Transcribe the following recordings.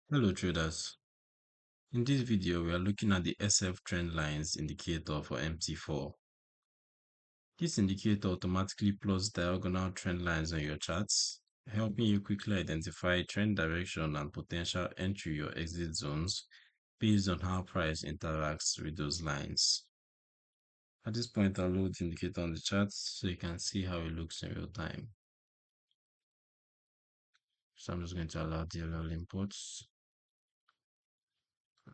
Hello traders. In this video, we are looking at the SF trend lines indicator for MT4. This indicator automatically plots diagonal trend lines on your charts, helping you quickly identify trend direction and potential entry or exit zones based on how price interacts with those lines. At this point, I'll load the indicator on the chart so you can see how it looks in real time. So I'm just going to allow DLL imports.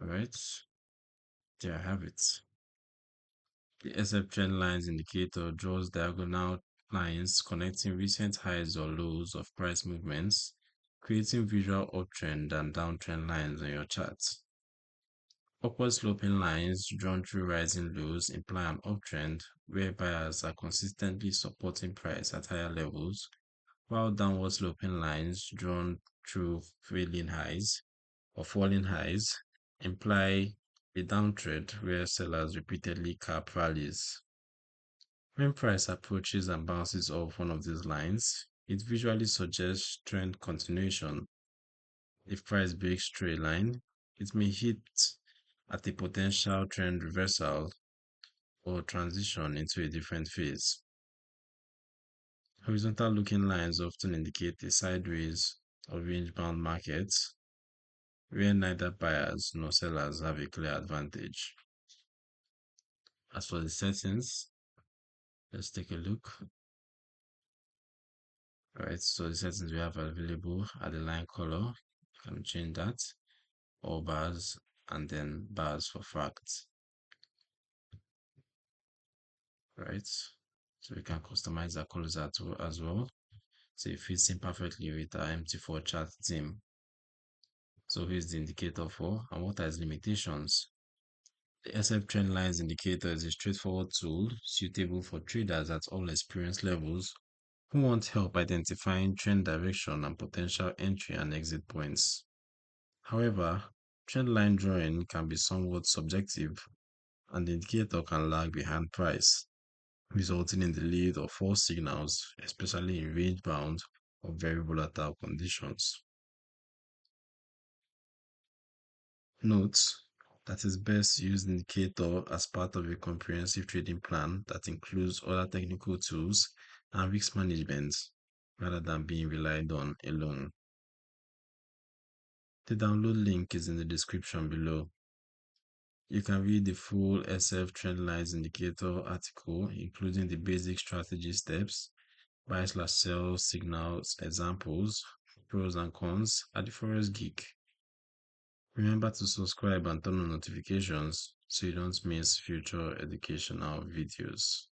All right, there I have it. The SF trend lines indicator draws diagonal lines connecting recent highs or lows of price movements, creating visual uptrend and downtrend lines on your chart. Upward sloping lines drawn through rising lows imply an uptrend where buyers are consistently supporting price at higher levels, while downward sloping lines drawn through falling highs imply a downtrend where sellers repeatedly cap rallies. When price approaches and bounces off one of these lines, it visually suggests trend continuation. If price breaks trade line, it may hit at a potential trend reversal or transition into a different phase. Horizontal looking lines often indicate a sideways or range bound market where neither buyers nor sellers have a clear advantage. As for the settings, let's take a look. Alright, so the settings we have available are the line color. You can change that, all bars, and then bars for facts. Right, so we can customize the colors as well. So it fits in perfectly with our MT4 chart theme. So here's the indicator for, and what are its limitations? The SF trend lines indicator is a straightforward tool suitable for traders at all experience levels who want help identifying trend direction and potential entry and exit points. However, trend line drawing can be somewhat subjective, and the indicator can lag behind price, resulting in delayed or false signals, especially in range-bound or very volatile conditions. Note that it's best to use the indicator as part of a comprehensive trading plan that includes other technical tools and risk management rather than being relied on alone. The download link is in the description below. You can read the full SF trend lines indicator article, including the basic strategy steps, buy/sell signals, examples, pros and cons at the Forex Geek. Remember to subscribe and turn on notifications so you don't miss future educational videos.